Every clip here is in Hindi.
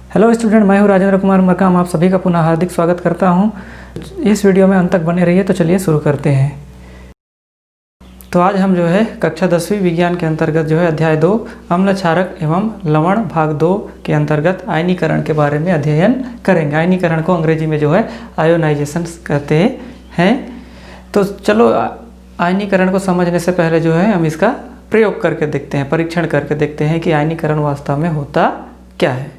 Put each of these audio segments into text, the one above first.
हेलो स्टूडेंट, मैं हूं राजेंद्र कुमार मरकाम। आप सभी का पुनः हार्दिक स्वागत करता हूं। इस वीडियो में अंत तक बने रहिए। तो चलिए शुरू करते हैं। तो आज हम जो है कक्षा 10वीं विज्ञान के अंतर्गत जो है अध्याय 2 अम्ल क्षारक एवं लवण भाग 2 के अंतर्गत आयनीकरण के बारे में अध्ययन करेंगे। आयनीकरण को अंग्रेजी में जो है आयोनाइजेशन कहते हैं। तो चलो आयनीकरण को समझने से पहले जो है हम इसका प्रयोग करके देखते हैं, परीक्षण करके देखते हैं कि आयनीकरण वास्तव में होता क्या है।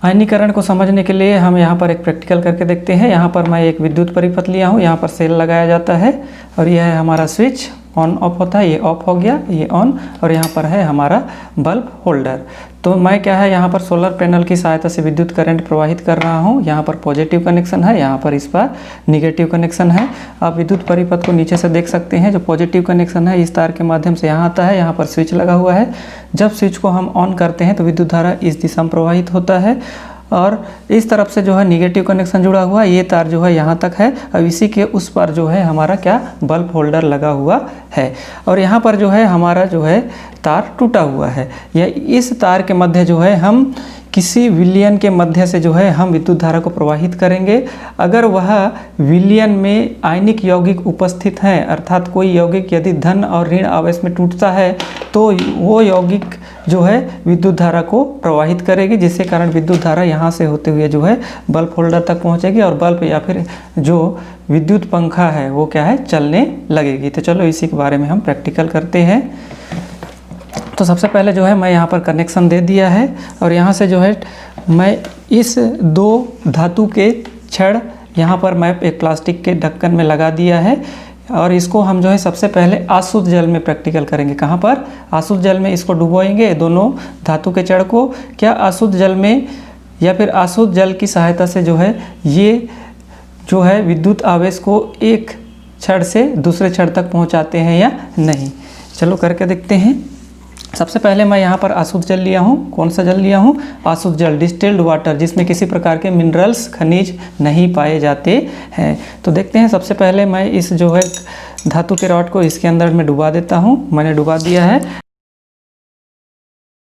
आयनीकरण को समझने के लिए हम यहाँ पर एक प्रैक्टिकल करके देखते हैं। यहाँ पर मैं एक विद्युत परिपथ लिया हूँ, यहाँ पर सेल लगाया जाता है और यह है हमारा स्विच, ऑन ऑफ होता है। ये ऑफ हो गया, ये ऑन, और यहाँ पर है हमारा बल्ब होल्डर। तो मैं क्या है यहाँ पर सोलर पैनल की सहायता से विद्युत करंट प्रवाहित कर रहा हूँ। यहाँ पर पॉजिटिव कनेक्शन है, यहाँ पर इस पर निगेटिव कनेक्शन है। आप विद्युत परिपथ को नीचे से देख सकते हैं। जो पॉजिटिव कनेक्शन है इस तार के माध्यम से यहाँ आता है, यहाँ पर स्विच लगा हुआ है। जब स्विच को हम ऑन करते हैं तो विद्युत धारा इस दिशा में प्रवाहित होता है और इस तरफ से जो है निगेटिव कनेक्शन जुड़ा हुआ है। ये तार जो है यहाँ तक है। अब इसी के उस पर जो है हमारा क्या बल्ब होल्डर लगा हुआ है और यहाँ पर जो है हमारा जो है तार टूटा हुआ है। या इस तार के मध्य जो है हम किसी विलयन के मध्य से जो है हम विद्युत धारा को प्रवाहित करेंगे। अगर वह विलयन में आयनिक यौगिक उपस्थित हैं, अर्थात कोई यौगिक यदि धन और ऋण आवेश में टूटता है तो वो यौगिक जो है विद्युत धारा को प्रवाहित करेगी, जिसके कारण विद्युत धारा यहाँ से होते हुए जो है बल्ब होल्डर तक पहुँचेगी और बल्ब या फिर जो विद्युत पंखा है वो क्या है चलने लगेगी। तो चलो इसी के बारे में हम प्रैक्टिकल करते हैं। तो सबसे पहले जो है मैं यहाँ पर कनेक्शन दे दिया है और यहाँ से जो है मैं इस दो धातु के छड़ यहाँ पर मैं एक प्लास्टिक के ढक्कन में लगा दिया है और इसको हम जो है सबसे पहले आशुद्ध जल में प्रैक्टिकल करेंगे। कहाँ पर? आशुद्ध जल में इसको डुबोएंगे दोनों धातु के छड़ को। क्या अशुद्ध जल में या फिर अशुद्ध जल की सहायता से जो है ये जो है विद्युत आवेश को एक छड़ से दूसरे छड़ तक पहुँचाते हैं या नहीं। चलो करके देखते हैं। सबसे पहले मैं यहाँ पर अशुद्ध जल लिया हूँ। कौन सा जल लिया हूँ? अशुद्ध जल, डिस्टिल्ड वाटर, जिसमें किसी प्रकार के मिनरल्स खनिज नहीं पाए जाते हैं। तो देखते हैं। सबसे पहले मैं इस जो है धातु के रॉड को इसके अंदर में डुबा देता हूँ। मैंने डुबा दिया है।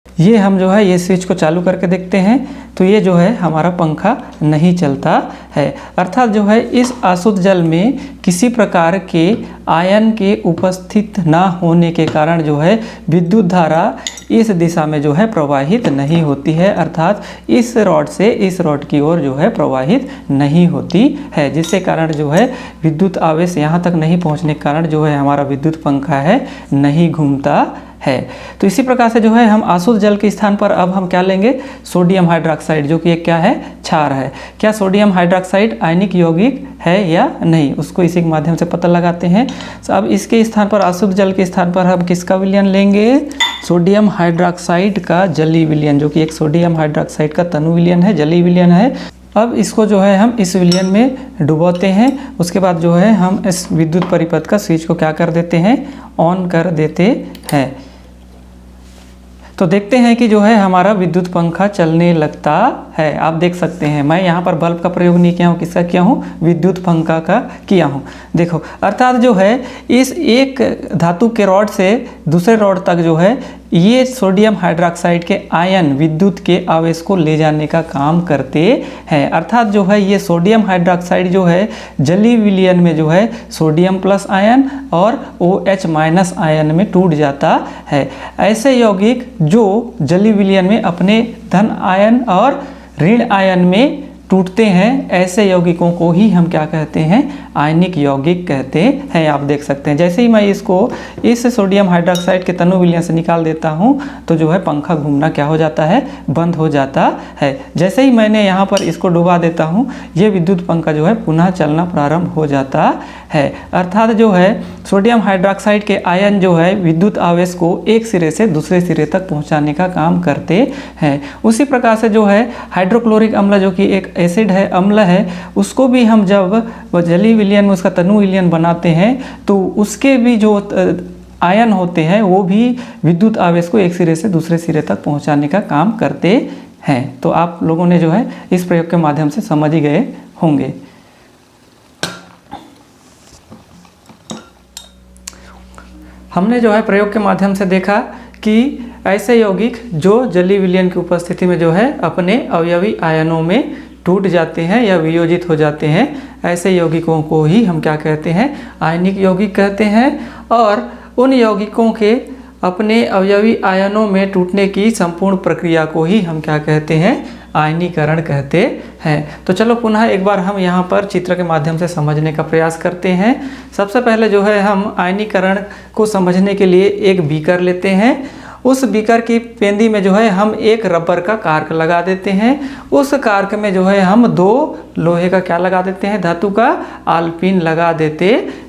ये हम जो है ये स्विच को चालू करके देखते हैं तो ये जो है हमारा पंखा नहीं चलता है। अर्थात जो है इस अशुद्ध जल में किसी प्रकार के आयन के उपस्थित ना होने के कारण जो है विद्युत धारा इस दिशा में जो है प्रवाहित नहीं होती है, अर्थात इस रॉड से इस रॉड की ओर जो है प्रवाहित नहीं होती है, जिसके कारण जो है विद्युत आवेश यहाँ तक नहीं पहुँचने के कारण जो है हमारा विद्युत पंखा है नहीं घूमता है। तो इसी प्रकार से जो है हम अशुद्ध जल के स्थान पर अब हम क्या लेंगे? सोडियम हाइड्रोक्साइड, जो कि एक क्या है? क्षार है। क्या सोडियम हाइड्रोक्साइड आयनिक यौगिक है या नहीं, उसको इसी के माध्यम से पता लगाते हैं। तो अब इसके स्थान पर, अशुद्ध जल के स्थान पर हम किसका विलयन लेंगे? सोडियम हाइड्रोक्साइड का जलीय विलयन, जो कि एक सोडियम हाइड्रोक्साइड का तनु विलयन है, जलीय विलयन है। अब इसको जो है हम इस विलयन में डुबोते हैं। उसके बाद जो है हम इस विद्युत परिपथ का स्विच को क्या कर देते हैं? ऑन कर देते हैं। तो देखते हैं कि जो है हमारा विद्युत पंखा चलने लगता है। आप देख सकते हैं मैं यहाँ पर बल्ब का प्रयोग नहीं किया हूँ। किसका किया हूँ? विद्युत पंखा का किया हूँ। देखो, अर्थात जो है इस एक धातु के रॉड से दूसरे रॉड तक जो है ये सोडियम हाइड्रोक्साइड के आयन विद्युत के आवेश को ले जाने का काम करते हैं। अर्थात जो है ये सोडियम हाइड्रोक्साइड जो है जलीय विलयन में जो है सोडियम प्लस आयन और OH माइनस आयन में टूट जाता है। ऐसे यौगिक जो जलीय विलयन में अपने धन आयन और ऋण आयन में टूटते हैं, ऐसे यौगिकों को ही हम क्या कहते हैं? आयनिक यौगिक कहते हैं। आप देख सकते हैं जैसे ही मैं इसको इस सोडियम हाइड्रोक्साइड के तनु विलयन से निकाल देता हूँ तो जो है पंखा घूमना क्या हो जाता है? बंद हो जाता है। जैसे ही मैंने यहाँ पर इसको डुबा देता हूँ ये विद्युत पंखा जो है पुनः चलना प्रारंभ हो जाता है। अर्थात जो है सोडियम हाइड्रोक्साइड के आयन जो है विद्युत आवेश को एक सिरे से दूसरे सिरे तक पहुँचाने का काम करते हैं। उसी प्रकार से जो है हाइड्रोक्लोरिक अम्ल, जो कि एक एसिड है, अम्ल है, उसको भी हम जब जलीय विलयन में उसका तनु विलयन बनाते हैं तो उसके भी जो आयन होते हैं वो भी विद्युत आवेश को एक सिरे से दूसरे सिरे तक पहुंचाने का काम करते हैं। तो आप लोगों ने जो है इस प्रयोग के माध्यम से समझ ही गए होंगे। हमने जो है प्रयोग के माध्यम से देखा कि ऐसे यौगिक जो जलीय विलयन की उपस्थिति में जो है अपने अवयवी आयनों में टूट जाते हैं या वियोजित हो जाते हैं, ऐसे यौगिकों को ही हम क्या कहते हैं, आयनिक यौगिक कहते हैं। और उन यौगिकों के अपने अवयवी आयनों में टूटने की संपूर्ण प्रक्रिया को ही हम क्या कहते हैं, आयनीकरण कहते हैं। तो चलो पुनः एक बार हम यहाँ पर चित्र के माध्यम से समझने का प्रयास करते हैं। सबसे पहले जो है हम आयनीकरण को समझने के लिए एक बीकर लेते हैं। उस बीकर की पेंदी में जो है हम एक रबर का कार्क लगा देते हैं। उस कार्क में जो है हम 2 लोहे का क्या लगा देते हैं, धातु का आलपीन लगा देते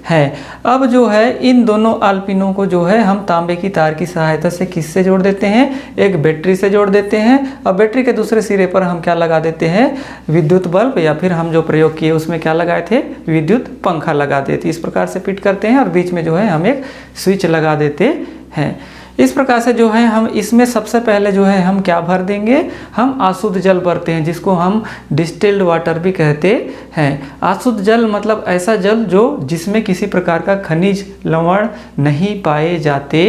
हैं। अब जो है इन दोनों आलपीनों को जो है हम तांबे की तार की सहायता से किससे जोड़ देते हैं, एक बैटरी से जोड़ देते हैं। और बैटरी के दूसरे सिरे पर हम क्या लगा देते हैं, विद्युत बल्ब, या फिर हम जो प्रयोग किए उसमें क्या लगाए थे, विद्युत पंखा लगा देते। इस प्रकार से फिट करते हैं और बीच में जो है हम एक स्विच लगा देते हैं। इस प्रकार से जो है हम इसमें सबसे पहले जो है हम क्या भर देंगे, हम अशुद्ध जल भरते हैं, जिसको हम डिस्टिल्ड वाटर भी कहते हैं। अशुद्ध जल मतलब ऐसा जल जो जिसमें किसी प्रकार का खनिज लवण नहीं पाए जाते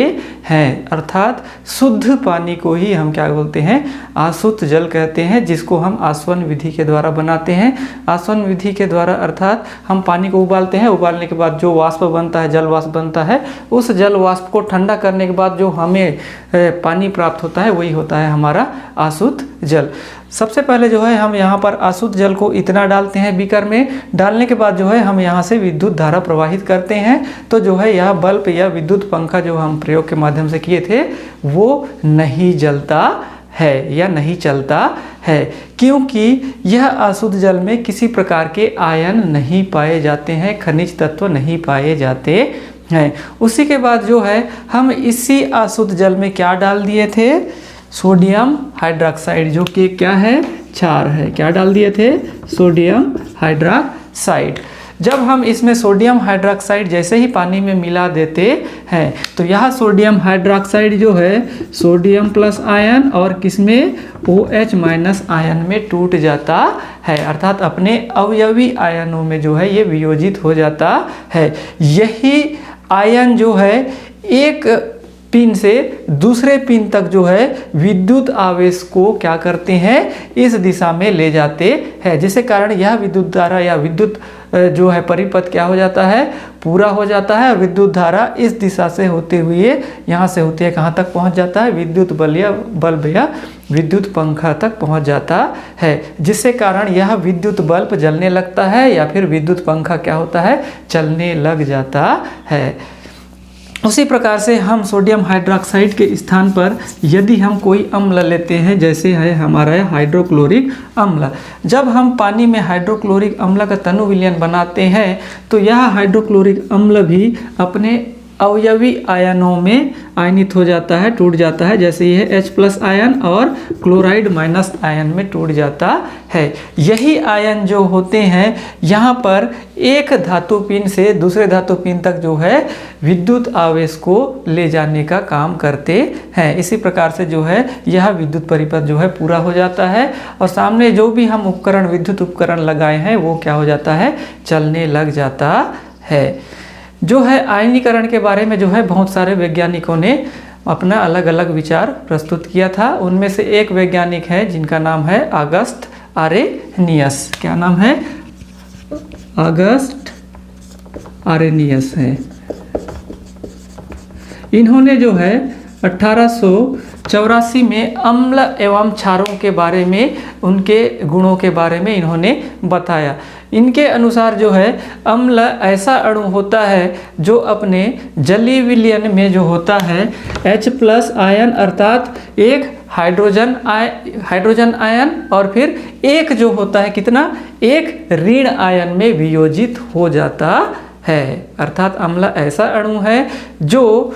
हैं, अर्थात शुद्ध पानी को ही हम क्या बोलते हैं, अशुद्ध जल कहते हैं, जिसको हम आसवन विधि के द्वारा बनाते हैं। आसवन विधि के द्वारा अर्थात हम पानी को उबालते हैं, उबालने के बाद जो वाष्प बनता है, जल वाष्प बनता है, उस जल वाष्प को ठंडा करने के बाद जो हमें पानी प्राप्त होता है वही होता है हमारा अशुद्ध जल। सबसे पहले जो है हम यहाँ पर अशुद्ध जल को इतना डालते हैं बीकर में। डालने के बाद जो है हम यहाँ से विद्युत धारा प्रवाहित करते हैं। तो जो है यह बल्ब या विद्युत पंखा जो हम प्रयोग के माध्यम से किए थे वो नहीं जलता है या नहीं चलता है, क्योंकि यह अशुद्ध जल में किसी प्रकार के आयन नहीं पाए जाते हैं, खनिज तत्व नहीं पाए जाते हैं। उसी के बाद जो है हम इसी अशुद्ध जल में क्या डाल दिए थे, सोडियम हाइड्रोक्साइड, जो कि क्या है, क्षार है। क्या डाल दिए थे, सोडियम हाइड्रोक्साइड। जब हम इसमें सोडियम हाइड्रोक्साइड जैसे ही पानी में मिला देते हैं तो यह सोडियम हाइड्रोक्साइड जो है सोडियम प्लस आयन और किसमें, OH माइनस आयन में टूट जाता है, अर्थात अपने अवयवी आयनों में जो है ये वियोजित हो जाता है। यही आयन जो है एक पिन से दूसरे पिन तक जो है विद्युत आवेश को क्या करते हैं, इस दिशा में ले जाते हैं, जिसके कारण यह विद्युत धारा या विद्युत जो है परिपथ क्या हो जाता है, पूरा हो जाता है। और विद्युत धारा इस दिशा से होते हुए यहाँ से होते हैं कहाँ तक पहुँच जाता है, विद्युत बल्ब या विद्युत पंखा तक पहुँच जाता है, जिससे कारण यह विद्युत बल्ब जलने लगता है या फिर विद्युत पंखा क्या होता है, चलने लग जाता है। उसी प्रकार से हम सोडियम हाइड्रोक्साइड के स्थान पर यदि हम कोई अम्ल लेते हैं, जैसे है हमारा हाइड्रोक्लोरिक अम्ल। जब हम पानी में हाइड्रोक्लोरिक अम्ल का तनु विलयन बनाते हैं तो यह हाइड्रोक्लोरिक अम्ल भी अपने अवयवी आयनों में आयनित हो जाता है, टूट जाता है। जैसे यह H+ आयन और क्लोराइड माइनस आयन में टूट जाता है। यही आयन जो होते हैं यहाँ पर एक धातु पिन से दूसरे धातु पिन तक जो है विद्युत आवेश को ले जाने का काम करते हैं। इसी प्रकार से जो है यह विद्युत परिपथ जो है पूरा हो जाता है और सामने जो भी हम उपकरण विद्युत उपकरण लगाए हैं वो क्या हो जाता है, चलने लग जाता है। जो है आयनीकरण के बारे में जो है बहुत सारे वैज्ञानिकों ने अपना अलग अलग विचार प्रस्तुत किया था। उनमें से एक वैज्ञानिक है जिनका नाम है ऑगस्ट आरेनियस। क्या नाम है, ऑगस्ट आरेनियस है। इन्होंने जो है 1884 में अम्ल एवं क्षारों के बारे में, उनके गुणों के बारे में इन्होंने बताया। इनके अनुसार जो है अम्ल ऐसा अणु होता है जो अपने जलीय विलयन में जो होता है H+ आयन अर्थात एक हाइड्रोजन आयन और फिर एक जो होता है कितना, एक ऋण आयन में वियोजित हो जाता है। अर्थात अम्ल ऐसा अणु है जो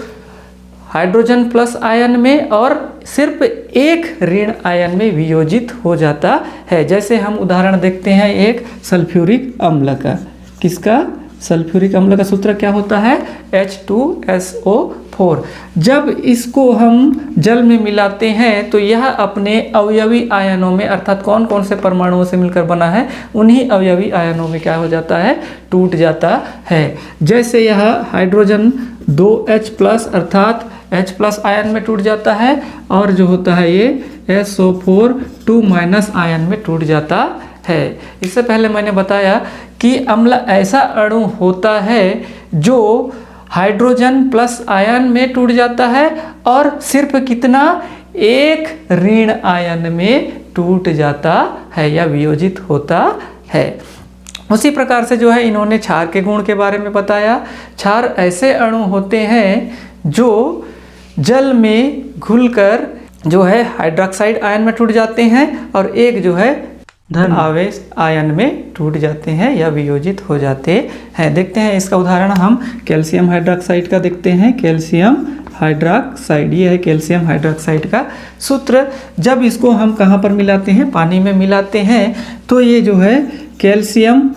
H+ आयन में और सिर्फ एक ऋण आयन में वियोजित हो जाता है। जैसे हम उदाहरण देखते हैं एक सल्फ्यूरिक अम्ल का। किसका, सल्फ्यूरिक अम्ल का सूत्र क्या होता है, H2SO4। जब इसको हम जल में मिलाते हैं तो यह अपने अवयवी आयनों में अर्थात कौन कौन से परमाणुओं से मिलकर बना है, उन्हीं अवयवी आयनों में क्या हो जाता है, टूट जाता है। जैसे यह हाइड्रोजन 2H+ अर्थात H+ आयन में टूट जाता है, और जो होता है ये SO4 2- आयन में टूट जाता है। इससे पहले मैंने बताया कि अम्ल ऐसा अणु होता है जो हाइड्रोजन+ आयन में टूट जाता है और सिर्फ कितना, एक ऋण आयन में टूट जाता है या वियोजित होता है। उसी प्रकार से जो है इन्होंने क्षार के गुण के बारे में बताया। क्षार ऐसे अणु होते हैं जो जल में घुलकर जो है हाइड्रोक्साइड आयन में टूट जाते हैं और एक जो है धन आवेश आयन में टूट जाते हैं या वियोजित हो जाते हैं। देखते हैं इसका उदाहरण हम कैल्शियम हाइड्रोक्साइड का देखते हैं। कैल्शियम हाइड्रोक्साइड, ये है कैल्शियम हाइड्रोक्साइड का सूत्र। जब इसको हम कहाँ पर मिलाते हैं, पानी में मिलाते हैं, तो ये जो है कैल्शियम+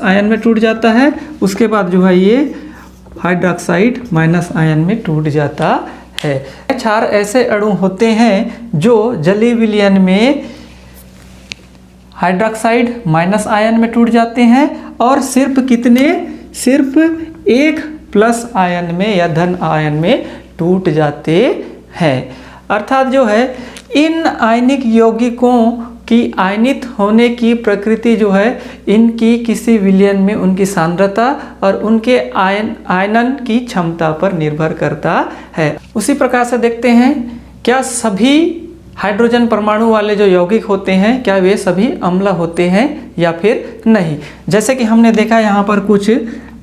आयन में टूट जाता है। उसके बाद जो है ये हाइड्रोक्साइड - आयन में टूट जाता है। क्षार ऐसे अणु होते हैं जो जलीय विलयन में हाइड्रोक्साइड- आयन में टूट जाते हैं और सिर्फ कितने, सिर्फ एक प्लस आयन में या धन आयन में टूट जाते हैं। अर्थात जो है इन आयनिक यौगिकों की आयनित होने की प्रकृति जो है इनकी किसी विलयन में उनकी सांद्रता और उनके आयनन की क्षमता पर निर्भर करता है। उसी प्रकार से देखते हैं, क्या सभी हाइड्रोजन परमाणु वाले जो यौगिक होते हैं क्या वे सभी अम्ल होते हैं या फिर नहीं। जैसे कि हमने देखा यहाँ पर कुछ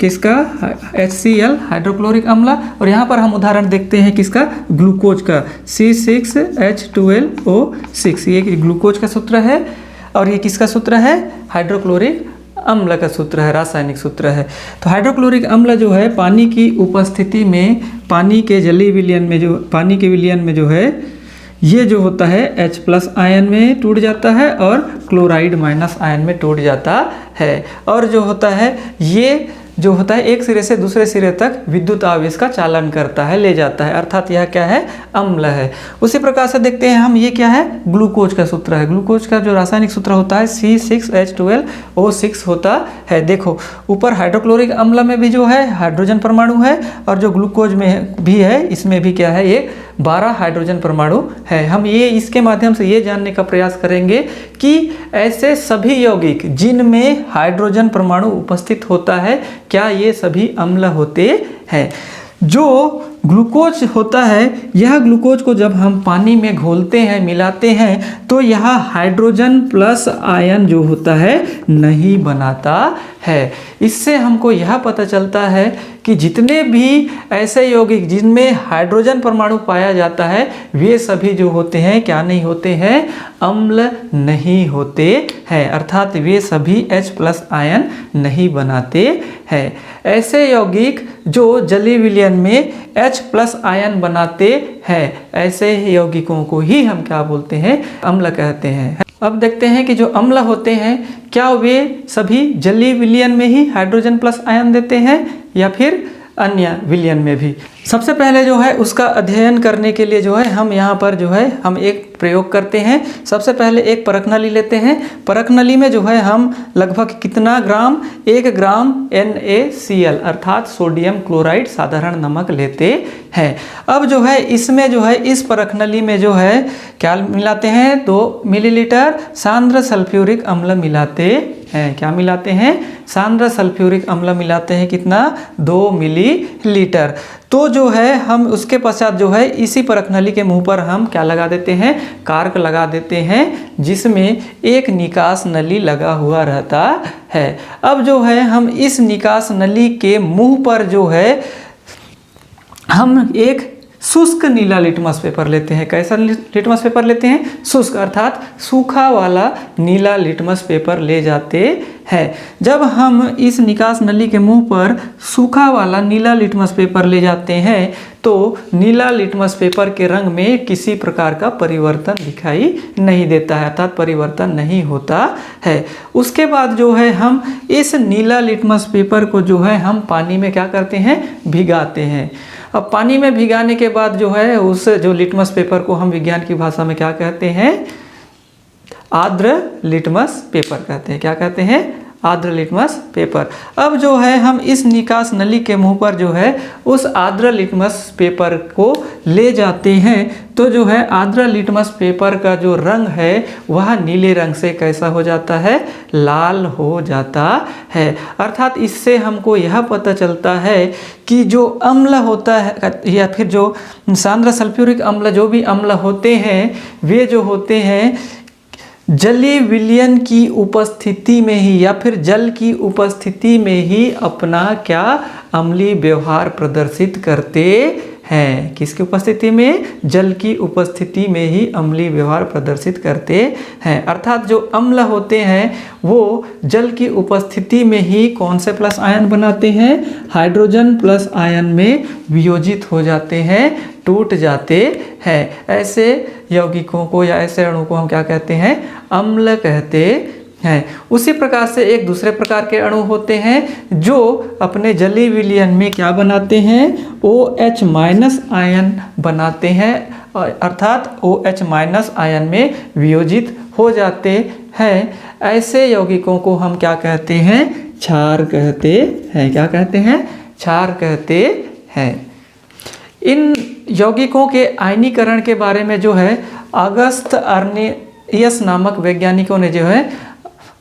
किसका, HCl हाइड्रोक्लोरिक अम्ल, और यहाँ पर हम उदाहरण देखते हैं किसका, ग्लूकोज का C6H12O6। ये ग्लूकोज का सूत्र है और ये किसका सूत्र है, हाइड्रोक्लोरिक अम्ल का सूत्र है, रासायनिक सूत्र है। तो हाइड्रोक्लोरिक अम्ल जो है पानी की उपस्थिति में, पानी के जलीय विलयन में जो, पानी के विलयन में जो है ये जो होता है H+ आयन में टूट जाता है और क्लोराइड - आयन में टूट जाता है। और जो होता है ये जो होता है एक सिरे से दूसरे सिरे तक विद्युत आवेश का चालन करता है, ले जाता है, अर्थात यह क्या है, अम्ल है। उसी प्रकार से देखते हैं हम, ये क्या है, ग्लूकोज का सूत्र है। ग्लूकोज का जो रासायनिक सूत्र होता है C6H12O6 होता है। देखो ऊपर हाइड्रोक्लोरिक अम्ल में भी जो है हाइड्रोजन परमाणु है और जो ग्लूकोज में भी है इसमें भी क्या है, ये 12 हाइड्रोजन परमाणु है। हम ये इसके माध्यम से ये जानने का प्रयास करेंगे कि ऐसे सभी यौगिक जिनमें हाइड्रोजन परमाणु उपस्थित होता है क्या ये सभी अम्ल होते हैं। जो ग्लूकोज होता है, यह ग्लूकोज को जब हम पानी में घोलते हैं, मिलाते हैं, तो यह हाइड्रोजन+ आयन जो होता है नहीं बनाता है। इससे हमको यह पता चलता है कि जितने भी ऐसे यौगिक जिनमें हाइड्रोजन परमाणु पाया जाता है वे सभी जो होते हैं क्या नहीं होते हैं, अम्ल नहीं होते हैं, अर्थात वे सभी H+ आयन नहीं बनाते हैं। ऐसे यौगिक जो जलीय विलयन में H+ आयन बनाते हैं, ऐसे यौगिकों को ही हम क्या बोलते हैं, अम्ल कहते हैं। अब देखते हैं कि जो अम्ल होते हैं क्या वे सभी जलीय विलयन में ही हाइड्रोजन+ आयन देते हैं या फिर अन्य विलयन में भी। सबसे पहले जो है उसका अध्ययन करने के लिए जो है हम यहाँ पर जो है हम एक प्रयोग करते हैं। सबसे पहले एक परख नली लेते हैं। परख नली में जो है हम लगभग कितना ग्राम, 1 ग्राम NaCl अर्थात सोडियम क्लोराइड साधारण नमक लेते हैं। अब जो है इसमें जो है इस परख नली में जो है क्या मिलाते हैं, 2 मिलीलीटर सांद्र सल्फ्यूरिक अम्ल मिलाते हैं। क्या मिलाते हैं, सांद्र सल्फ्यूरिक अम्ल मिलाते हैं, कितना, 2 मिलीलीटर। तो जो है हम उसके पश्चात जो है इसी परख नली के मुंह पर हम क्या लगा देते हैं, कार्क लगा देते हैं, जिसमें एक निकास नली लगा हुआ रहता है। अब जो है हम इस निकास नली के मुंह पर जो है हम एक शुष्क नीला लिटमस पेपर लेते हैं। कैसा लिटमस पेपर लेते हैं, शुष्क अर्थात सूखा वाला नीला लिटमस पेपर ले जाते हैं। जब हम इस निकास नली के मुंह पर सूखा वाला नीला लिटमस पेपर ले जाते हैं तो नीला लिटमस पेपर के रंग में किसी प्रकार का परिवर्तन दिखाई नहीं देता है, अर्थात परिवर्तन नहीं होता है। उसके बाद जो है हम इस नीला लिटमस पेपर को जो है हम पानी में क्या करते हैं, भिगाते हैं। अब पानी में भिगाने के बाद जो है उस जो लिटमस पेपर को हम विज्ञान की भाषा में क्या कहते हैं, आर्द्र लिटमस पेपर कहते हैं। क्या कहते हैं, आर्द्र लिटमस पेपर। अब जो है हम इस निकास नली के मुंह पर जो है उस आर्द्र लिटमस पेपर को ले जाते हैं, तो जो है आर्द्र लिटमस पेपर का जो रंग है वह नीले रंग से कैसा हो जाता है, लाल हो जाता है। अर्थात इससे हमको यह पता चलता है कि जो अम्ल होता है या फिर जो सांद्र सल्फ्यूरिक अम्ल, जो भी अम्ल होते हैं वे जो होते हैं जलीय विलयन की उपस्थिति में ही या फिर जल की उपस्थिति में ही अपना क्या अम्लीय व्यवहार प्रदर्शित करते हैं। किसकी उपस्थिति में, जल की उपस्थिति में ही अम्लीय व्यवहार प्रदर्शित करते हैं। अर्थात जो अम्ल होते हैं वो जल की उपस्थिति में ही कौन से प्लस आयन बनाते हैं, हाइड्रोजन प्लस आयन में वियोजित हो जाते हैं, टूट जाते हैं। ऐसे यौगिकों को या ऐसे अणु को हम क्या कहते हैं, अम्ल कहते हैं। उसी प्रकार से एक दूसरे प्रकार के अणु होते हैं जो अपने जलीय विलयन में क्या बनाते हैं, OH माइनस आयन बनाते हैं, अर्थात OH माइनस आयन में वियोजित हो जाते हैं। ऐसे यौगिकों को हम क्या कहते हैं, क्षार कहते हैं। क्या कहते हैं, क्षार कहते हैं। इन यौगिकों के आयनीकरण के बारे में जो है अगस्त अर्नियस नामक वैज्ञानिकों ने जो है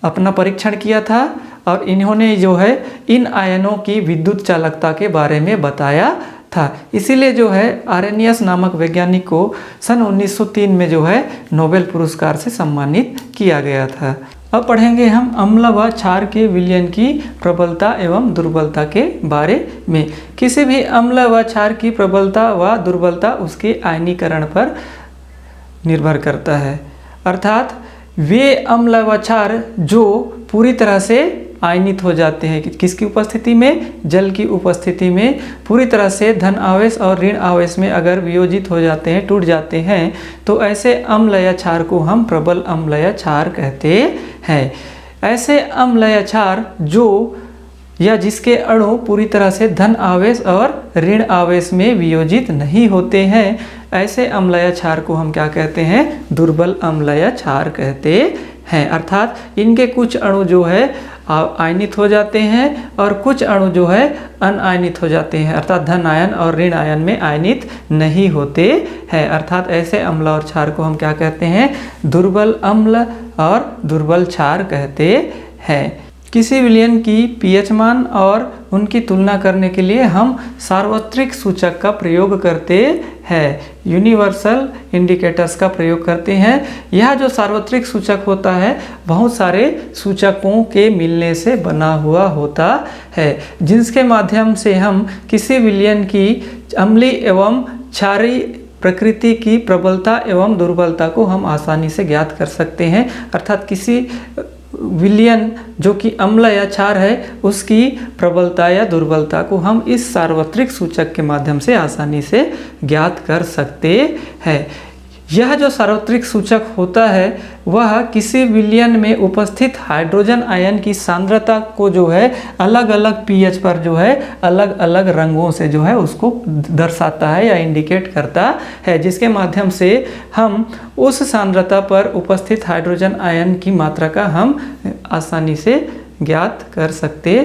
अपना परीक्षण किया था और इन्होंने जो है इन आयनों की विद्युत चालकता के बारे में बताया था। इसीलिए जो है आर्नियस नामक वैज्ञानिक को सन 1903 में जो है नोबेल पुरस्कार से सम्मानित किया गया था। अब पढ़ेंगे हम अम्ल व क्षार के विलयन की प्रबलता एवं दुर्बलता के बारे में। किसी भी अम्ल व क्षार की प्रबलता व दुर्बलता उसके आयनीकरण पर निर्भर करता है। अर्थात वे अम्ल व क्षार जो पूरी तरह से आयनित हो जाते हैं, किसकी उपस्थिति में, जल की उपस्थिति में पूरी तरह से धन आवेश और ऋण आवेश में अगर वियोजित हो जाते हैं, टूट जाते हैं, तो ऐसे अम्ल या क्षार को हम प्रबल अम्ल या क्षार कहते हैं। ऐसे अम्ल या क्षार जो या जिसके अणु पूरी तरह से धन आवेश और ऋण आवेश में वियोजित नहीं होते हैं, ऐसे अम्ल या क्षार को हम क्या कहते हैं, दुर्बल अम्ल या क्षार कहते हैं। अर्थात इनके कुछ अणु जो है आयनित हो जाते हैं और कुछ अणु जो है अनआयनित हो जाते हैं, अर्थात धन आयन और ऋण आयन में आयनित नहीं होते हैं। अर्थात ऐसे अम्ल और क्षार को हम क्या कहते हैं, दुर्बल अम्ल और दुर्बल क्षार कहते हैं। किसी विलयन की पीएच मान और उनकी तुलना करने के लिए हम सार्वत्रिक सूचक का प्रयोग करते हैं, यूनिवर्सल इंडिकेटर्स का प्रयोग करते हैं। यह जो सार्वत्रिक सूचक होता है बहुत सारे सूचकों के मिलने से बना हुआ होता है, जिसके माध्यम से हम किसी विलयन की अम्लीय एवं क्षारीय प्रकृति की प्रबलता एवं दुर्बलता को हम आसानी से ज्ञात कर सकते हैं। अर्थात किसी विलयन जो कि अम्ल या क्षार है उसकी प्रबलता या दुर्बलता को हम इस सार्वत्रिक सूचक के माध्यम से आसानी से ज्ञात कर सकते हैं। यह जो सार्वत्रिक सूचक होता है वह किसी विलयन में उपस्थित हाइड्रोजन आयन की सांद्रता को जो है अलग अलग पीएच पर जो है अलग अलग रंगों से जो है उसको दर्शाता है या इंडिकेट करता है, जिसके माध्यम से हम उस सांद्रता पर उपस्थित हाइड्रोजन आयन की मात्रा का हम आसानी से ज्ञात कर सकते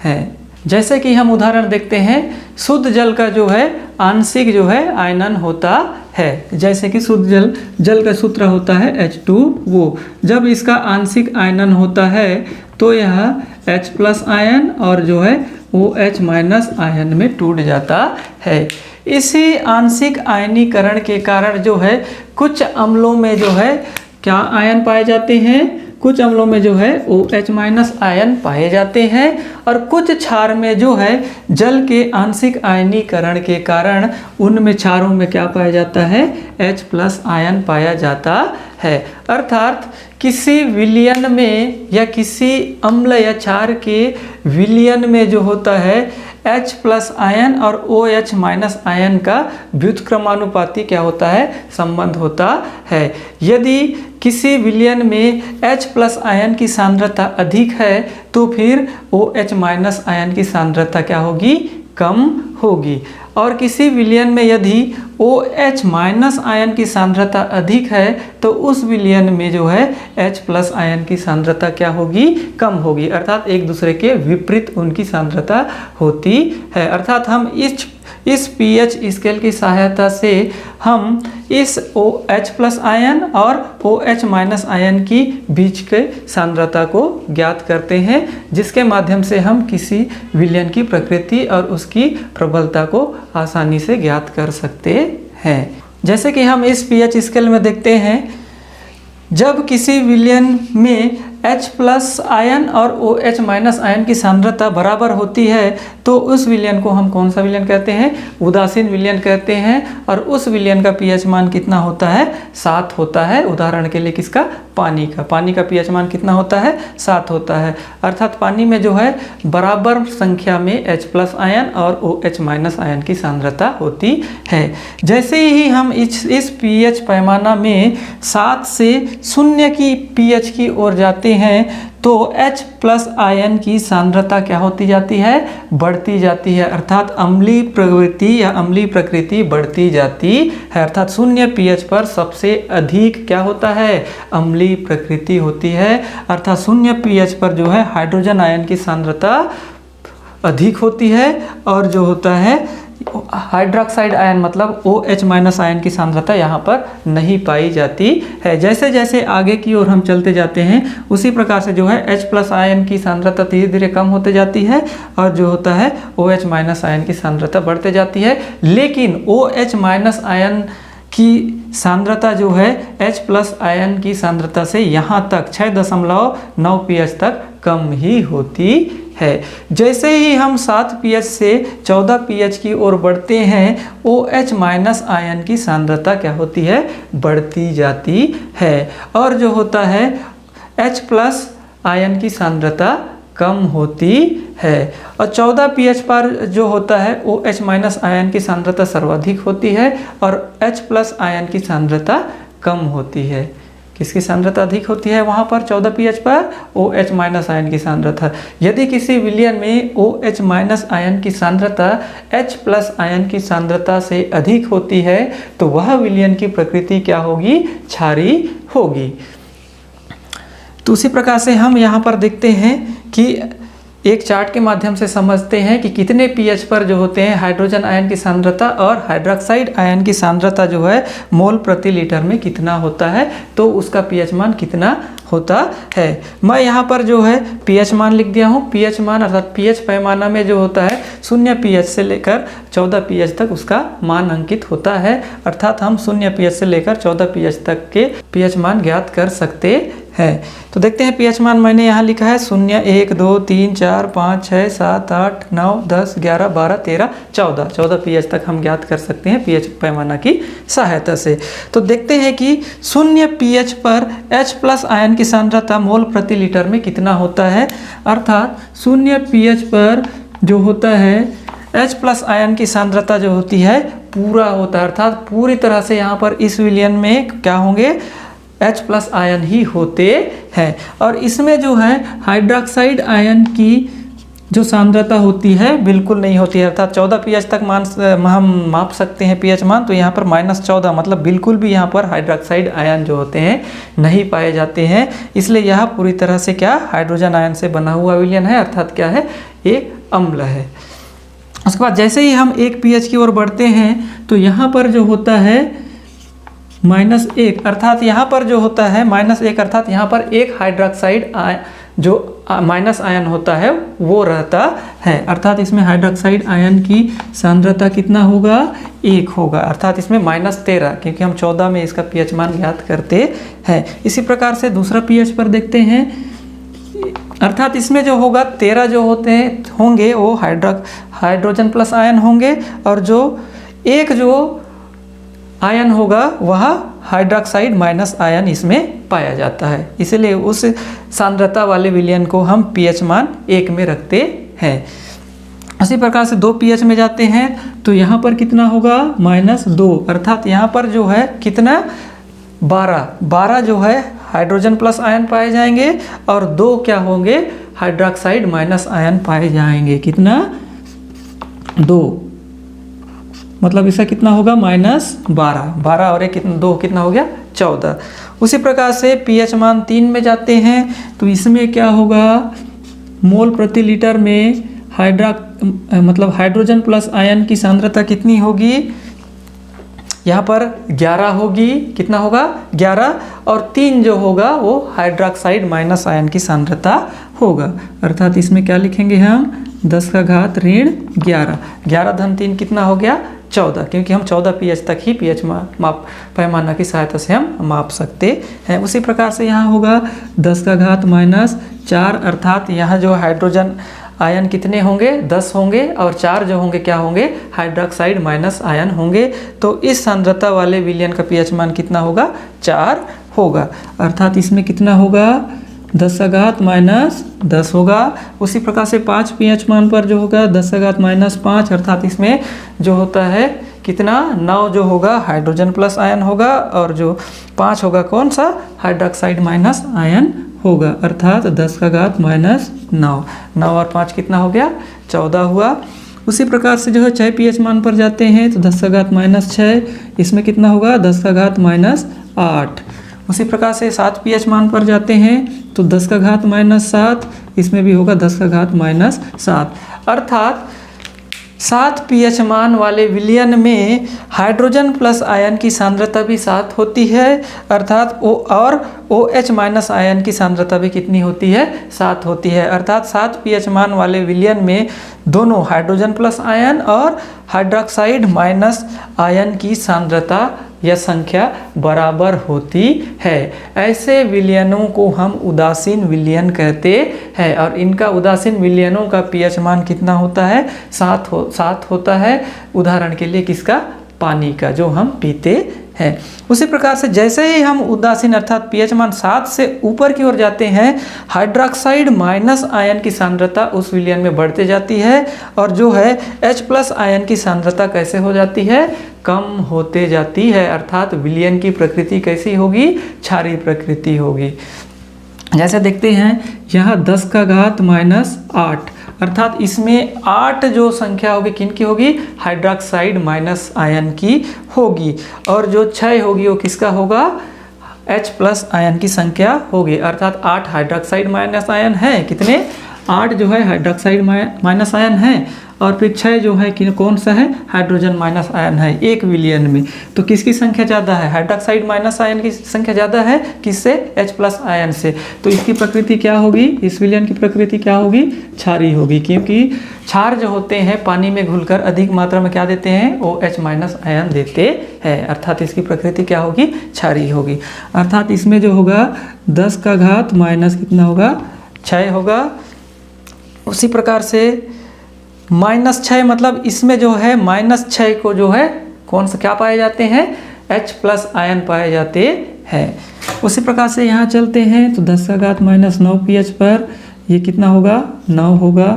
हैं। जैसे कि हम उदाहरण देखते हैं, शुद्ध जल का जो है आंशिक जो है आयनन होता है। जैसे कि शुद्ध जल का सूत्र होता है H2O। जब इसका आंशिक आयनन होता है तो यह H प्लस आयन और जो है OH माइनस आयन में टूट जाता है। इसी आंशिक आयनीकरण के कारण जो है कुछ अम्लों में जो है क्या आयन पाए जाते हैं, कुछ अम्लों में जो है OH माइनस आयन पाए जाते हैं और कुछ क्षार में जो है जल के आंशिक आयनीकरण के कारण उनमें क्षारों में क्या पाया जाता है, H प्लस आयन पाया जाता है। अर्थात किसी विलयन में या किसी अम्ल या क्षार के विलयन में जो होता है H प्लस आयन और OH माइनस आयन का व्युत्क्रमानुपाती क्या होता है, संबंध होता है। यदि किसी विलयन में H प्लस आयन की सांद्रता अधिक है तो फिर OH माइनस आयन की सांद्रता क्या होगी, कम होगी। और किसी विलयन में यदि OH माइनस आयन की सांद्रता अधिक है तो उस विलयन में जो है H प्लस आयन की सांद्रता क्या होगी, कम होगी, अर्थात एक दूसरे के विपरीत उनकी सांद्रता होती है। अर्थात हम इस pH स्केल की सहायता से हम इस OH प्लस आयन और OH माइनस आयन की बीच के सांद्रता को ज्ञात करते हैं, जिसके माध्यम से हम किसी विलयन की प्रकृति और उसकी प्रबलता को आसानी से ज्ञात कर सकते हैं। जैसे कि हम इस pH स्केल में देखते हैं, जब किसी विलयन में H प्लस आयन और OH माइनस आयन की सांद्रता बराबर होती है तो उस विलयन को हम कौन सा विलयन कहते हैं, उदासीन विलयन कहते हैं। और उस विलयन का pH मान कितना होता है, 7 होता है। उदाहरण के लिए किसका, पानी का pH मान कितना होता है, 7 होता है। अर्थात पानी में जो है बराबर संख्या में H प्लस आयन और OH माइनस आयन की सांद्रता होती है। जैसे ही हम इस pH पैमाना में 7 से 0 की pH की ओर जाते हैं तो H प्लस आयन की सांद्रता क्या होती जाती है, बढ़ती जाती है। अर्थात अम्लीय प्रवृत्ति या अम्लीय प्रकृति बढ़ती जाती है। अर्थात 0 pH पर सबसे अधिक क्या होता है, अम्लीय प्रकृति होती है। अर्थात 0 pH पर जो है हाइड्रोजन आयन की सांद्रता अधिक होती है और जो होता है हाइड्रोक्साइड आयन मतलब OH माइनस आयन की सांद्रता यहाँ पर नहीं पाई जाती है। जैसे जैसे आगे की ओर हम चलते जाते हैं उसी प्रकार से जो है H प्लस आयन की सांद्रता धीरे धीरे कम होते जाती है और जो होता है OH माइनस आयन की सांद्रता बढ़ते जाती है। लेकिन OH माइनस आयन की सांद्रता जो है H प्लस आयन की सांद्रता से यहाँ तक 6.9 pH तक कम ही होती है। जैसे ही हम 7 pH से 14 pH की ओर बढ़ते हैं OH माइनस आयन की सांद्रता क्या होती है, बढ़ती जाती है और जो होता है H प्लस आयन की सांद्रता कम होती है। और 14 pH पर जो होता है OH माइनस आयन की सांद्रता सर्वाधिक होती है और H प्लस आयन की सांद्रता कम होती है। किसकी सांद्रता अधिक होती है वहाँ पर 14 pH पर, OH माइनस आयन की सांद्रता। यदि किसी विलयन में OH माइनस आयन की सांद्रता H प्लस आयन की सांद्रता से अधिक होती है तो वह विलयन की प्रकृति क्या होगी, क्षारीय होगी। तो उसी प्रकार से हम यहाँ पर देखते हैं कि एक चार्ट के माध्यम से समझते हैं कि कितने pH पर जो होते हैं हाइड्रोजन आयन की सांद्रता और हाइड्रोक्साइड आयन की सांद्रता जो है मोल प्रति लीटर में कितना होता है, तो उसका pH मान कितना होता है। मैं यहाँ पर जो है pH मान लिख दिया हूँ। pH मान अर्थात pH पैमाना में जो होता है 0 pH से लेकर 14 pH तक उसका मान अंकित होता है। अर्थात हम 0 pH से लेकर 14 pH तक के pH मान ज्ञात कर सकते हैं। तो देखते हैं pH मान मैंने यहाँ लिखा है 0, 1, 2, 3, 4, 5, 6, 7, 8, 9, 10, 11, 12, 13, 14 pH तक हम ज्ञात कर सकते हैं pH पैमाना की सहायता से। तो देखते हैं कि 0 pH पर H प्लस आयन की सांद्रता मोल प्रति लीटर में कितना होता है। अर्थात 0 pH पर जो होता है H प्लस आयन की सांद्रता जो होती है पूरा होता है, अर्थात पूरी तरह से यहाँ पर इस विलयन में क्या होंगे, H प्लस आयन ही होते हैं। और इसमें जो है हाइड्रोक्साइड आयन की जो सांद्रता होती है बिल्कुल नहीं होती है। अर्थात 14 pH तक हम माप सकते हैं pH मान, तो यहाँ पर -14 मतलब बिल्कुल भी यहाँ पर हाइड्रोक्साइड आयन जो होते हैं नहीं पाए जाते हैं। इसलिए यह पूरी तरह से क्या हाइड्रोजन आयन से बना हुआ विलयन है, अर्थात क्या है, एक अम्ल है। उसके बाद जैसे ही हम 1 pH की ओर बढ़ते हैं तो यहाँ पर जो होता है -1, अर्थात यहाँ पर जो होता है -1 अर्थात यहाँ पर एक हाइड्रोक्साइड जो माइनस आयन होता है वो रहता है। अर्थात इसमें हाइड्रोक्साइड आयन की सांद्रता कितना होगा, 1 होगा। अर्थात इसमें -13, क्योंकि हम 14 में इसका pH मान ज्ञात करते हैं। इसी प्रकार से दूसरा pH पर देखते हैं, अर्थात इसमें जो होगा 13 जो होंगे वो हाइड्रोजन प्लस आयन होंगे और जो एक जो आयन होगा वह हाइड्रोक्साइड माइनस आयन इसमें पाया जाता है। इसलिए उस सांद्रता वाले विलयन को हम pH मान 1 में रखते हैं। इसी प्रकार से 2 pH में जाते हैं तो यहाँ पर कितना होगा, -2, अर्थात यहाँ पर जो है कितना 12 जो है हाइड्रोजन प्लस आयन पाए जाएंगे और 2 क्या होंगे, हाइड्रोक्साइड माइनस आयन पाए जाएंगे। कितना 2, मतलब इसका कितना होगा -12, 12 और 1 कितना 2 कितना हो गया 14। उसी प्रकार से pH मान 3 में जाते हैं तो इसमें क्या होगा, मोल प्रति लीटर में मतलब हाइड्रोजन प्लस आयन की सांद्रता कितनी होगी, यहाँ पर 11 होगी, कितना होगा 11, और 3 जो होगा वो हाइड्रोक्साइड माइनस आयन की सांद्रता होगा। अर्थात इसमें क्या लिखेंगे हम 10 का घात ऋण 11, 11 धन 3 कितना हो गया 14, क्योंकि हम 14 pH तक ही pH माप पैमाना की सहायता से हम माप सकते हैं। उसी प्रकार से यहाँ होगा 10 का घात -4, अर्थात यहाँ जो हाइड्रोजन आयन कितने होंगे 10 होंगे, और 4 जो होंगे क्या होंगे हाइड्रोक्साइड माइनस आयन होंगे। तो इस सांद्रता वाले विलयन का pH मान कितना होगा 4 होगा। अर्थात इसमें कितना होगा 10 का घात -10 होगा। उसी प्रकार से 5 pH मान पर जो होगा 10 का घात -5, अर्थात इसमें जो होता है कितना 9 जो होगा हाइड्रोजन प्लस आयन होगा, और जो 5 होगा कौन सा हाइड्रोक्साइड माइनस आयन होगा। अर्थात 10 का घात -9, 9 और 5 कितना हो गया 14 हुआ। उसी प्रकार से जो है 6 pH मान पर जाते हैं तो 10 का घात -6, इसमें कितना होगा 10 का घात -8। उसी प्रकार से 7 pH मान पर जाते हैं तो 10 का घात -7, इसमें भी होगा 10 का घात -7। अर्थात 7 pH मान वाले विलयन में हाइड्रोजन प्लस आयन की सांद्रता भी 7 होती है, अर्थात और OH माइनस आयन की सांद्रता भी कितनी होती है 7 होती है। अर्थात 7 pH मान वाले विलयन में दोनों हाइड्रोजन प्लस आयन और हाइड्रोक्साइड माइनस आयन की सांद्रता या संख्या बराबर होती है। ऐसे विलयनों को हम उदासीन विलयन कहते हैं, और इनका उदासीन विलयनों का pH मान कितना होता है 7 होता है। उदाहरण के लिए किसका, पानी का जो हम पीते हैं। उसी प्रकार से जैसे ही हम उदासीन अर्थात pH मान 7 से ऊपर की ओर जाते हैं, हाइड्रोक्साइड माइनस आयन की सांद्रता उस विलयन में बढ़ते जाती है, और जो है H प्लस आयन की सांद्रता कैसे हो जाती है कम होते जाती है। अर्थात विलयन की प्रकृति कैसी होगी, क्षारीय प्रकृति होगी। जैसे देखते हैं यहाँ 10 का घात -8, अर्थात इसमें 8 जो संख्या होगी किनकी होगी हाइड्रोक्साइड माइनस आयन की होगी, और जो 6 होगी वो किसका होगा H प्लस आयन की संख्या होगी। अर्थात 8 हाइड्रोक्साइड माइनस आयन है, कितने 8 जो है हाइड्रोक्साइड माइनस आयन है, और फिर 6 जो है कि कौन सा है हाइड्रोजन माइनस आयन है एक विलयन में। तो किसकी संख्या ज़्यादा है, हाइड्रोक्साइड माइनस आयन की संख्या ज़्यादा है किससे, H प्लस आयन से। तो इसकी प्रकृति क्या होगी, इस विलयन की प्रकृति क्या होगी क्षारीय होगी, क्योंकि क्षार जो होते हैं पानी में घुलकर अधिक मात्रा में क्या देते हैं OH माइनस आयन देते हैं। अर्थात इसकी प्रकृति क्या होगी क्षारीय होगी। अर्थात इसमें जो होगा 10 का घात माइनस कितना होगा 6 होगा। उसी प्रकार से -6 मतलब इसमें जो है -6 को जो है कौन सा क्या पाए जाते हैं H प्लस आयन पाए जाते हैं। उसी प्रकार से यहाँ चलते हैं तो 10 का घात -9 pH पर ये कितना होगा 9 होगा,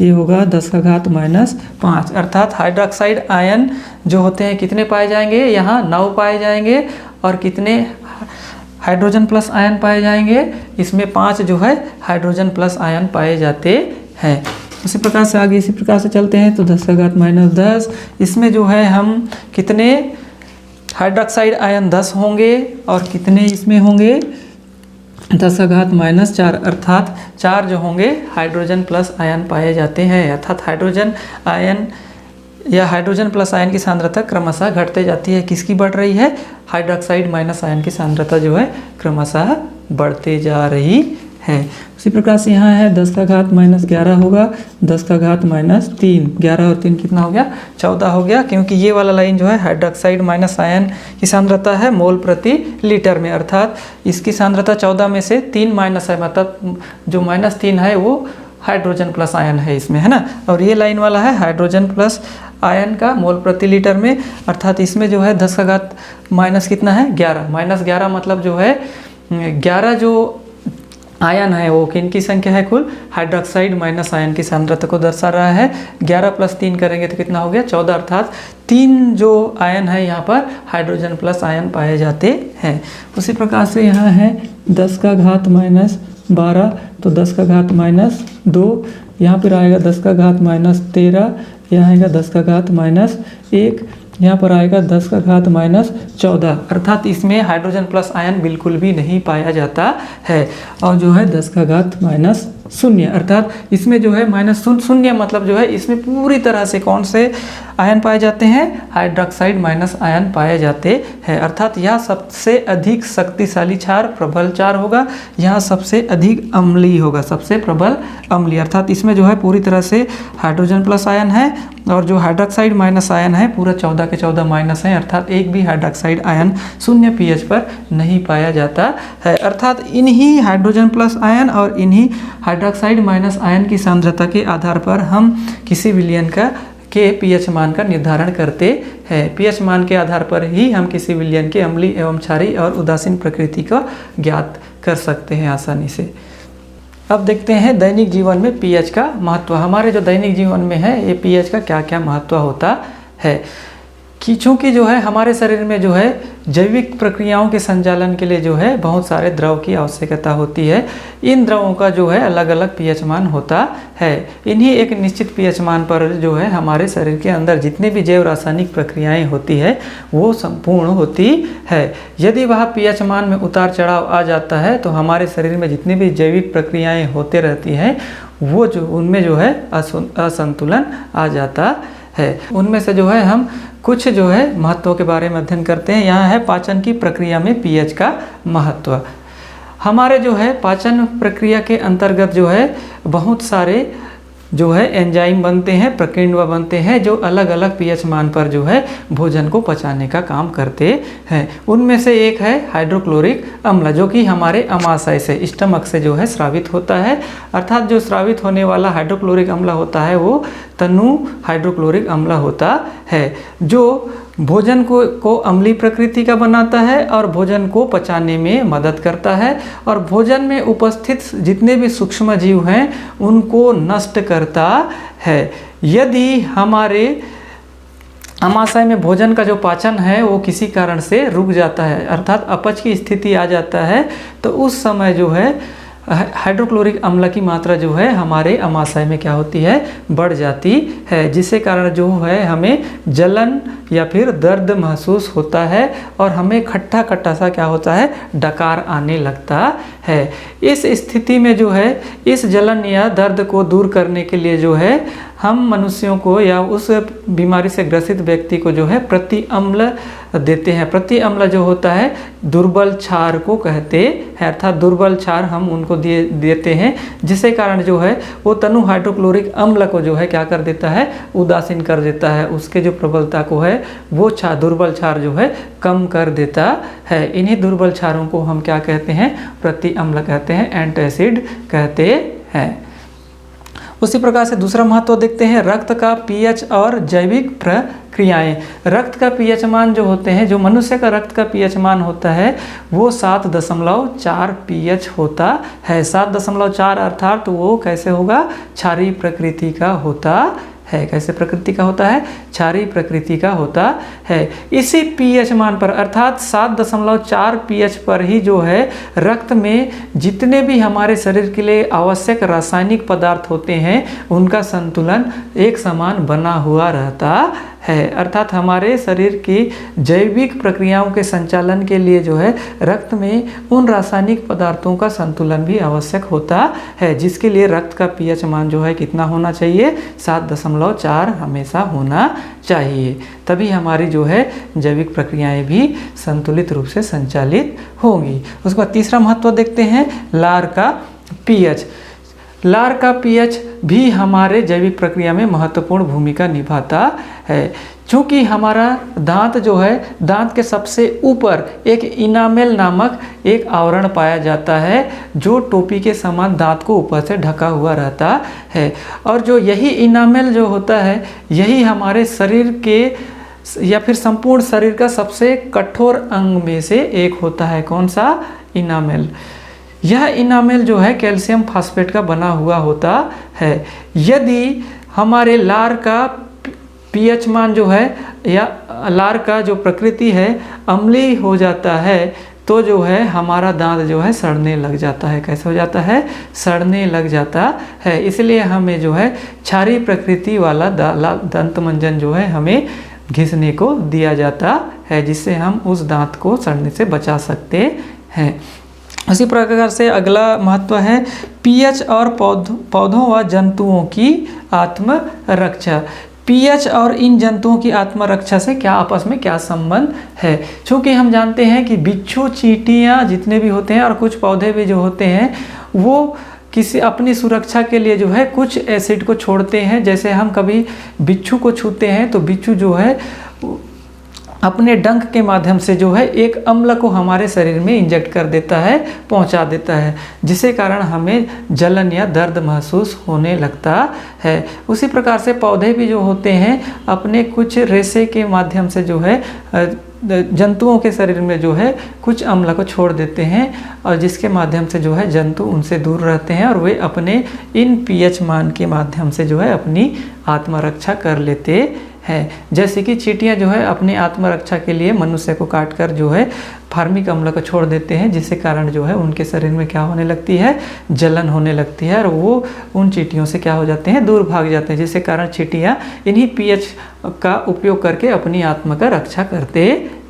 ये होगा 10 का घात -5। अर्थात हाइड्रोक्साइड आयन जो होते हैं कितने पाए जाएंगे यहाँ 9 पाए जाएंगे, और कितने हाइड्रोजन प्लस आयन पाए जाएंगे इसमें 5 जो है हाइड्रोजन प्लस आयन पाए जाते हैं। उसी प्रकार से आगे इसी प्रकार से चलते हैं तो 10 का घात -10, इसमें जो है हम कितने हाइड्रोक्साइड आयन 10 होंगे, और कितने इसमें होंगे 10 का घात -4, अर्थात 4 जो होंगे हाइड्रोजन प्लस आयन पाए जाते हैं। अर्थात हाइड्रोजन आयन या हाइड्रोजन प्लस आयन की सांद्रता क्रमशः घटते जाती है। किसकी बढ़ रही है हाइड्रोक्साइड माइनस आयन की सांद्रता जो है क्रमशः बढ़ते जा रही है। उसी प्रकार से यहाँ है 10 का घात -11 होगा, 10 का घात -3, 11 और 3 कितना हो गया 14 हो गया, क्योंकि ये वाला लाइन जो है हाइड्रोक्साइड माइनस आयन की सांद्रता है मोल प्रति लीटर में। अर्थात इसकी सांद्रता 14 में से 3 माइनस है, मतलब जो -3 है वो हाइड्रोजन प्लस आयन है इसमें, है ना। और ये लाइन वाला है हाइड्रोजन प्लस आयन का मोल प्रति लीटर में। अर्थात इसमें जो है 10 का घात माइनस कितना है 11, -11 मतलब जो है 11 जो आयन है वो किन की संख्या है कुल हाइड्रोक्साइड माइनस आयन की सांद्रता को दर्शा रहा है। 11 + 3 करेंगे तो कितना हो गया 14, अर्थात 3 जो आयन है यहाँ पर हाइड्रोजन प्लस आयन पाए जाते हैं। उसी प्रकार से यहाँ है 10 का घात -12, तो 10 का घात -2, यहाँ पर आएगा 10 का घात -13, यहाँ आएगा 10 का घात -1, यहाँ पर आएगा 10 का घात -14, अर्थात इसमें हाइड्रोजन प्लस आयन बिल्कुल भी नहीं पाया जाता है। और जो है 10 का घात -0, अर्थात इसमें जो है -0 मतलब जो है इसमें पूरी तरह से कौन से आयन पाए जाते हैं, हाइड्रोक्साइड माइनस आयन पाए जाते हैं। अर्थात यह सबसे अधिक शक्तिशाली क्षार, प्रबल क्षार होगा, यहाँ सबसे अधिक अम्लीय होगा, सबसे प्रबल अम्लीय। अर्थात इसमें जो है पूरी तरह से हाइड्रोजन प्लस आयन है और जो हाइड्रोक्साइड माइनस आयन है पूरा 14 के 14 माइनस है, अर्थात एक भी हाइड्रोक्साइड आयन 0 pH पर नहीं पाया जाता है। अर्थात इन्हीं हाइड्रोजन प्लस आयन और इन्हीं हाइड्रोक्साइड माइनस आयन की सांद्रता के आधार पर हम किसी विलयन के pH मान का निर्धारण करते हैं। pH मान के आधार पर ही हम किसी विलयन के अम्लीय एवं क्षारीय और उदासीन प्रकृति को ज्ञात कर सकते हैं आसानी से। अब देखते हैं दैनिक जीवन में pH का महत्व। हमारे जो दैनिक जीवन में है ये pH का क्या क्या महत्व होता है कि चूँकि जो है हमारे शरीर में जो है जैविक प्रक्रियाओं के संचालन के लिए जो है बहुत सारे द्रव की आवश्यकता होती है। इन द्रवों का जो है अलग अलग pH मान होता है। इन्हीं एक निश्चित pH मान पर जो है हमारे शरीर के अंदर जितने भी जैव रासायनिक प्रक्रियाएं होती है वो संपूर्ण होती है। यदि वह pH मान में उतार चढ़ाव आ जाता है तो हमारे शरीर में जितनी भी जैविक प्रक्रियाएँ होते रहती हैं वो जो उनमें जो है असंतुलन आ जाता है। उनमें से जो है हम कुछ जो है महत्व के बारे में अध्ययन करते हैं। यहाँ है पाचन की प्रक्रिया में pH का महत्व। हमारे जो है पाचन प्रक्रिया के अंतर्गत जो है बहुत सारे जो है एंजाइम बनते हैं, प्रकीर्णक बनते हैं जो अलग अलग pH मान पर जो है भोजन को पचाने का काम करते हैं। उनमें से एक है हाइड्रोक्लोरिक अम्ल जो कि हमारे अमाशय से, स्टमक से जो है स्रावित होता है। अर्थात जो स्रावित होने वाला हाइड्रोक्लोरिक अम्ल होता है वो तनु हाइड्रोक्लोरिक अम्ल होता है जो भोजन को अम्लीय प्रकृति का बनाता है और भोजन को पचाने में मदद करता है और भोजन में उपस्थित जितने भी सूक्ष्म जीव हैं उनको नष्ट करता है। यदि हमारे अमाशय में भोजन का जो पाचन है वो किसी कारण से रुक जाता है, अर्थात अपच की स्थिति आ जाता है, तो उस समय जो है हाइड्रोक्लोरिक अम्ल की मात्रा जो है हमारे अमाशय में क्या होती है, बढ़ जाती है, जिसके कारण जो है हमें जलन या फिर दर्द महसूस होता है और हमें खट्टा खट्टा सा क्या होता है, डकार आने लगता है। इस स्थिति में जो है इस जलन या दर्द को दूर करने के लिए जो है हम मनुष्यों को या उस बीमारी से ग्रसित व्यक्ति को जो है प्रति अम्ल देते हैं। प्रति अम्ल जो होता है दुर्बल क्षार को कहते हैं, अर्थात दुर्बल क्षार हम उनको देते हैं जिसके कारण जो है वो तनु हाइड्रोक्लोरिक अम्ल को जो है क्या कर देता है, उदासीन कर देता है, उसके जो प्रबलता को है वो दुर्बल क्षार जो है कम कर देता है। इन्हीं दुर्बल क्षारों को हम क्या कहते हैं, प्रति अम्ल कहते हैं, एंटासिड कहते हैं। उसी प्रकार से दूसरा महत्व देखते हैं रक्त का pH और जैविक प्रक्रियाएं। रक्त का pH मान जो होते हैं, जो मनुष्य का रक्त का pH मान होता है वो 7.4 pH होता है। 7.4 अर्थात वो कैसे होगा, क्षारीय प्रकृति का होता है। कैसे प्रकृति का होता है, क्षारीय प्रकृति का होता है। इसी pH मान पर अर्थात 7.4 pH पर ही जो है रक्त में जितने भी हमारे शरीर के लिए आवश्यक रासायनिक पदार्थ होते हैं उनका संतुलन एक समान बना हुआ रहता है। अर्थात हमारे शरीर की जैविक प्रक्रियाओं के संचालन के लिए जो है रक्त में उन रासायनिक पदार्थों का संतुलन भी आवश्यक होता है, जिसके लिए रक्त का pH मान जो है कितना होना चाहिए, 7.4 हमेशा होना चाहिए। तभी हमारी जो है जैविक प्रक्रियाएं भी संतुलित रूप से संचालित होंगी। उसके बाद तीसरा महत्व देखते हैं लार का pH। लार का pH भी हमारे जैविक प्रक्रिया में महत्वपूर्ण भूमिका निभाता है। चूँकि हमारा दांत जो है, दांत के सबसे ऊपर एक इनामेल नामक एक आवरण पाया जाता है जो टोपी के समान दांत को ऊपर से ढका हुआ रहता है। और जो यही इनामेल जो होता है यही हमारे शरीर के या फिर संपूर्ण शरीर का सबसे कठोर अंग में से एक होता है। कौन सा, इनामेल। यह इनामेल जो है कैल्शियम फास्फेट का बना हुआ होता है। यदि हमारे लार का pH मान जो है या लार का जो प्रकृति है अम्लीय हो जाता है तो जो है हमारा दांत जो है सड़ने लग जाता है। कैसे हो जाता है? सड़ने लग जाता है। इसलिए हमें जो है क्षारीय प्रकृति वाला दंत मंजन जो है हमें घिसने को दिया जाता है, जिससे हम उस दांत को सड़ने से बचा सकते हैं। उसी प्रकार से अगला महत्व है पीएच और पौधों व जंतुओं की आत्मरक्षा। पीएच और इन जंतुओं की आत्मरक्षा से क्या आपस में क्या संबंध है? क्योंकि हम जानते हैं कि बिच्छू, चींटियाँ जितने भी होते हैं और कुछ पौधे भी जो होते हैं वो किसी अपनी सुरक्षा के लिए जो है कुछ एसिड को छोड़ते हैं। जैसे हम कभी बिच्छू को छूते हैं तो बिच्छू जो है अपने डंक के माध्यम से जो है एक अम्ल को हमारे शरीर में इंजेक्ट कर देता है, पहुंचा देता है, जिसके कारण हमें जलन या दर्द महसूस होने लगता है। उसी प्रकार से पौधे भी जो होते हैं अपने कुछ रेशे के माध्यम से जो है जंतुओं के शरीर में जो है कुछ अम्ल को छोड़ देते हैं, और जिसके माध्यम से जो है जंतु उनसे दूर रहते हैं और वे अपने इन पीएच मान के माध्यम से जो है अपनी आत्मरक्षा कर लेते हैं। जैसे कि चींटियाँ जो है अपनी आत्मरक्षा के लिए मनुष्य को काटकर जो है फार्मिक अम्ल को छोड़ देते हैं, जिसके कारण जो है उनके शरीर में क्या होने लगती है? जलन होने लगती है, और वो उन चींटियों से क्या हो जाते हैं? दूर भाग जाते हैं, जिसके कारण चींटियाँ इन्हीं पीएच का उपयोग करके अपनी आत्मा का रक्षा करते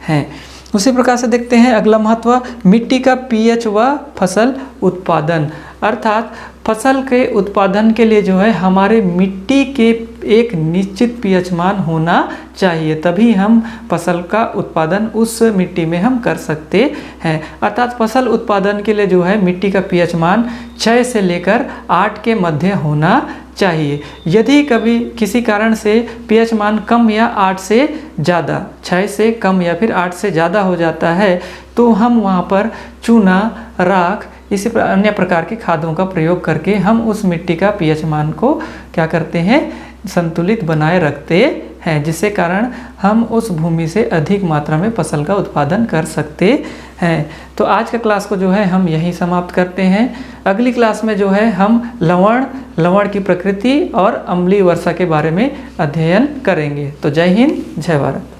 हैं। उसी प्रकार से देखते हैं अगला महत्व मिट्टी का पीएच व फसल उत्पादन। अर्थात फसल के उत्पादन के लिए जो है हमारे मिट्टी के एक निश्चित पीएच मान होना चाहिए, तभी हम फसल का उत्पादन उस मिट्टी में हम कर सकते हैं। अर्थात फसल उत्पादन के लिए जो है मिट्टी का पीएच मान 6 से लेकर 8 के मध्य होना चाहिए। यदि कभी किसी कारण से पीएच मान कम या 8 से ज़्यादा, 6 से कम या फिर 8 से ज़्यादा हो जाता है तो हम वहाँ पर चूना, राख, इसी अन्य प्रकार के खादों का प्रयोग करके हम उस मिट्टी का पीएच मान को क्या करते हैं? संतुलित बनाए रखते हैं, जिससे कारण हम उस भूमि से अधिक मात्रा में फसल का उत्पादन कर सकते हैं। तो आज का क्लास को जो है हम यहीं समाप्त करते हैं। अगली क्लास में जो है हम लवण की प्रकृति और अम्लीय वर्षा के बारे में अध्ययन करेंगे। तो जय हिंद, जय भारत।